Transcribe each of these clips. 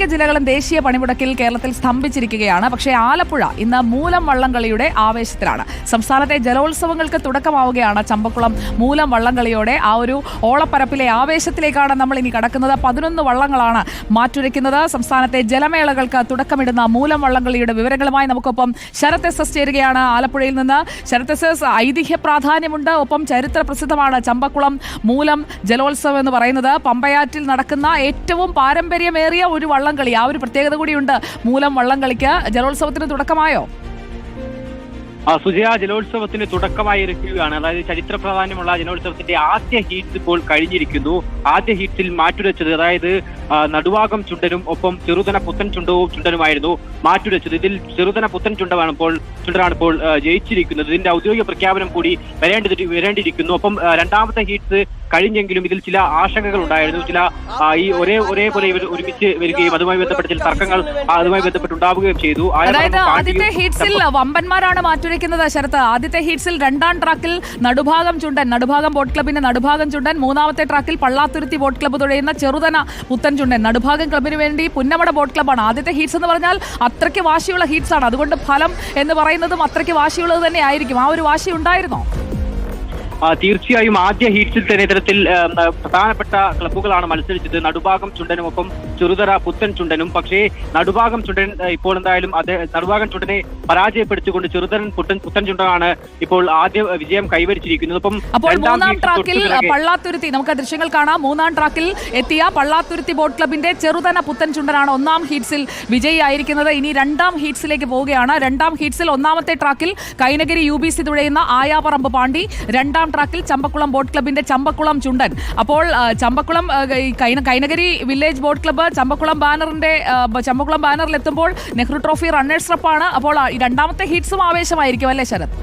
ഒട്ടുമിക്ക ജില്ലകളും ദേശീയ പണിമുടക്കിൽ കേരളത്തിൽ സ്തംഭിച്ചിരിക്കുകയാണ്. പക്ഷേ ആലപ്പുഴ ഇന്ന് മൂലം വള്ളംകളിയുടെ ആവേശത്തിലാണ്. സംസ്ഥാനത്തെ ജലോത്സവങ്ങൾക്ക് തുടക്കമാവുകയാണ്. ചമ്പക്കുളം മൂലം വള്ളംകളിയോടെ ആ ഒരു ഓളപ്പരപ്പിലെ ആവേശത്തിലേക്കാണ് നമ്മൾ ഇനി കടക്കുന്നത്. 11 വള്ളങ്ങളാണ് മാറ്റുരയ്ക്കുന്നത്. സംസ്ഥാനത്തെ ജലമേളകൾക്ക് തുടക്കമിടുന്ന മൂലം വള്ളംകളിയുടെ വിവരങ്ങളുമായി നമുക്കൊപ്പം ശരത് എസ് ചേരുകയാണ് ആലപ്പുഴയിൽ നിന്ന്. ശരത് എസ്, ഐതിഹ്യ പ്രാധാന്യമുണ്ട്, ഒപ്പം ചരിത്ര പ്രസിദ്ധമാണ് ചമ്പക്കുളം മൂലം ജലോത്സവം എന്ന് പറയുന്നത്. പമ്പയാറ്റിൽ നടക്കുന്ന ഏറ്റവും പാരമ്പര്യമേറിയ ഒരു വള്ളംകളി. ആ ഒരു പ്രത്യേകത കൂടിയുണ്ട് മൂലം വള്ളംകളിക്ക്. ജലോത്സവത്തിന് തുടക്കമായോ? സുജയ, ജലോത്സവത്തിന് തുടക്കമായിരിക്കുകയാണ്. അതായത് ചരിത്ര പ്രാധാന്യമുള്ള ജലോത്സവത്തിന്റെ ആദ്യ ഹീറ്റ്സ് ഇപ്പോൾ കഴിഞ്ഞിരിക്കുന്നു. ആദ്യ ഹീറ്റ്സിൽ മാറ്റുരച്ചത്, അതായത് നടുവാകം ചുണ്ടനും ഒപ്പം ചെറുതന പുത്തൻ ചുണ്ടനുമായിരുന്നു മാറ്റുരച്ചത്. ഇതിൽ ചെറുതന പുത്തൻ ചുണ്ടനാണ് ഇപ്പോൾ ജയിച്ചിരിക്കുന്നത്. ഇതിന്റെ ഔദ്യോഗിക പ്രഖ്യാപനം കൂടി വരേണ്ടിയിരിക്കുന്നു. ഒപ്പം രണ്ടാമത്തെ ഹീറ്റ്സ് കഴിഞ്ഞെങ്കിലും ഇതിൽ ചില ആശങ്കകൾ ഉണ്ടായിരുന്നു. ചില ഈ ഒരേപോലെ ഇവർ ഒരുമിച്ച് വരികയും അതുമായി ബന്ധപ്പെട്ട ചില തർക്കങ്ങൾ അതുമായി ബന്ധപ്പെട്ടുണ്ടാവുകയും ചെയ്തു. അതായത് ആദ്യത്തെ ഹീറ്റ്സിൽ വമ്പന്മാരാണ് മാറ്റുരയ്ക്കുന്നത്. ശരത്ത്, ആദ്യത്തെ ഹീറ്റ്സിൽ രണ്ടാം ട്രാക്കിൽ നടുഭാഗം ബോട്ട് ക്ലബിന്റെ നടുഭാഗം ചുണ്ടൻ, മൂന്നാമത്തെ ട്രാക്കിൽ പള്ളാത്തുരുത്തി ബോട്ട് ക്ലബ്ബ് തുഴയുന്ന ചെറുതന പുത്തൻ ചുണ്ടൻ, നടുഭാഗം ക്ലബിന് വേണ്ടി പുന്നമട ബോട്ട് ക്ലബ്ബാണ്. ആദ്യത്തെ ഹീറ്റ്സ് എന്ന് പറഞ്ഞാൽ അത്രയ്ക്ക് വാശിയുള്ള ഹീറ്റ്സ് ആണ്. അതുകൊണ്ട് ഫലം എന്ന് പറയുന്നതും അത്രയ്ക്ക് വാശിയുള്ളത് തന്നെ ആയിരിക്കും. ആ ഒരു വാശി ഉണ്ടായിരുന്നോ? തീർച്ചയായും ആദ്യ ഹീറ്റ്സിൽ തന്നെ ഇത്തരത്തിൽ പ്രധാനപ്പെട്ട ക്ലബ്ബുകളാണ് മത്സരിച്ചത്. നടുഭാഗം ചുണ്ടനും ഒപ്പം ചെറുതറ പുത്തൻ ചുണ്ടനും. പക്ഷേ നടുഭാഗം ചുണ്ടൻ ഇപ്പോൾ എന്തായാലും നടുഭാഗം ചുണ്ടനെ പരാജയപ്പെടുത്തിക്കൊണ്ട് ചെറുതരൻ പുത്തൻ ചുണ്ടനാണ് ഇപ്പോൾ ആദ്യ വിജയം കൈവരിച്ചിരിക്കുന്നത്. അപ്പോൾ മൂന്നാം ട്രാക്കിൽ പള്ളാത്തുരുത്തി, നമുക്ക് ദൃശ്യങ്ങൾ കാണാം. മൂന്നാം ട്രാക്കിൽ എത്തിയ പള്ളാത്തുരുത്തി ബോട്ട് ക്ലബിന്റെ ചെറുതന പുത്തൻ ചുണ്ടനാണ് ഒന്നാം ഹീറ്റ്സിൽ വിജയിയായിരിക്കുന്നത്. ഇനി രണ്ടാം ഹീറ്റ്സിലേക്ക് പോവുകയാണ്. രണ്ടാം ഹീറ്റ്സിൽ ഒന്നാമത്തെ ട്രാക്കിൽ കൈനഗിരി UBC തുഴയുന്ന ആയാപറമ്പ് പാണ്ടി, രണ്ടാം ട്രാക്കിൽ ചമ്പക്കുളം ബോട്ട് ക്ലബിന്റെ ചമ്പക്കുളം ചുണ്ടൻ. അപ്പോൾ Champakulam Kainakari village boat club Champakulam ബാനറിൽ എത്തുമ്പോൾ നെഹ്റു ട്രോഫി റണ്ണേഴ്സ് അപ്പാണ്. അപ്പോൾ രണ്ടാമത്തെ ഹീറ്റ്സും ആവേശമായിരിക്കും അല്ലേ ശരത്?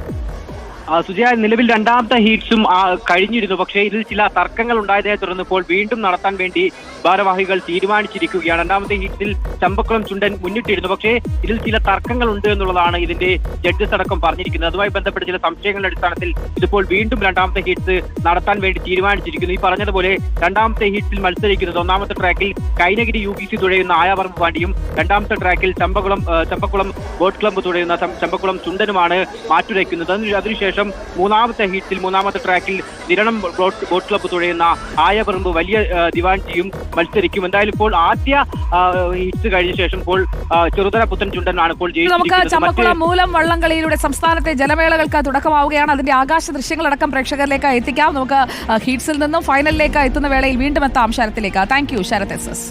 സുജയ, നിലവിൽ രണ്ടാമത്തെ ഹീറ്റ്സും കഴിഞ്ഞിരുന്നു. പക്ഷേ ഇതിൽ ചില തർക്കങ്ങൾ ഉണ്ടായതിനെ തുടർന്ന് ഇപ്പോൾ വീണ്ടും നടത്താൻ വേണ്ടി ഭാരവാഹികൾ തീരുമാനിച്ചിരിക്കുകയാണ്. രണ്ടാമത്തെ ഹീറ്റ്സിൽ ചമ്പക്കുളം ചുണ്ടൻ മുന്നിട്ടിരുന്നു. പക്ഷേ ഇതിൽ ചില തർക്കങ്ങൾ ഉണ്ട് എന്നുള്ളതാണ് ഇതിന്റെ ജഡ്ജസ് അടക്കം പറഞ്ഞിരിക്കുന്നത്. അതുമായി ബന്ധപ്പെട്ട ചില സംശയങ്ങളുടെ അടിസ്ഥാനത്തിൽ ഇതിപ്പോൾ വീണ്ടും രണ്ടാമത്തെ ഹീറ്റ്സ് നടത്താൻ വേണ്ടി തീരുമാനിച്ചിരിക്കുന്നു. ഈ പറഞ്ഞതുപോലെ രണ്ടാമത്തെ ഹീറ്റ്സിൽ മത്സരിക്കുന്നത് ഒന്നാമത്തെ ട്രാക്കിൽ കൈനഗിരി UBC തുഴയുന്ന ആയാപറമ്പ് പാണ്ടിയും, രണ്ടാമത്തെ ട്രാക്കിൽ ചമ്പക്കുളം ബോട്ട് ക്ലബ്ബ് തുഴയുന്ന ചമ്പക്കുളം ചുണ്ടനുമാണ് മാറ്റുരയ്ക്കുന്നത്. അതിനുശേഷം മൂന്നാമത്തെ ഹീറ്റ്സിൽ മൂന്നാമത്തെ ട്രാക്കിൽ നിരണം ബോട്ട് ക്ലബ്ബ് തുഴയുന്ന ആയപറമ്പ് വലിയ ദിവാൻജിയും മത്സരിക്കും. എന്തായാലും ഇപ്പോൾ ആദ്യ ഹീറ്റ്സ് കഴിഞ്ഞ ശേഷം ഇപ്പോൾ ചെറുതര പുത്തൻ ചുണ്ടനാണ് ഇപ്പോൾ ജയിച്ചിരിക്കുന്നത്. ചമ്പക്കുളം മൂലം വള്ളംകളിയിലൂടെ സംസ്ഥാനത്തെ ജലമേളകൾക്ക് തുടക്കമാവുകയാണ്. അതിന്റെ ആകാശ ദൃശ്യങ്ങളടക്കം പ്രേക്ഷകരിലേക്ക് എത്തിക്കാം. നമുക്ക് ഹീറ്റ്സിൽ നിന്നും ഫൈനലിലേക്ക് എത്തുന്ന വേളയിൽ വീണ്ടും എത്താം ശരത്തിലേക്ക്. Thank you Sarath S.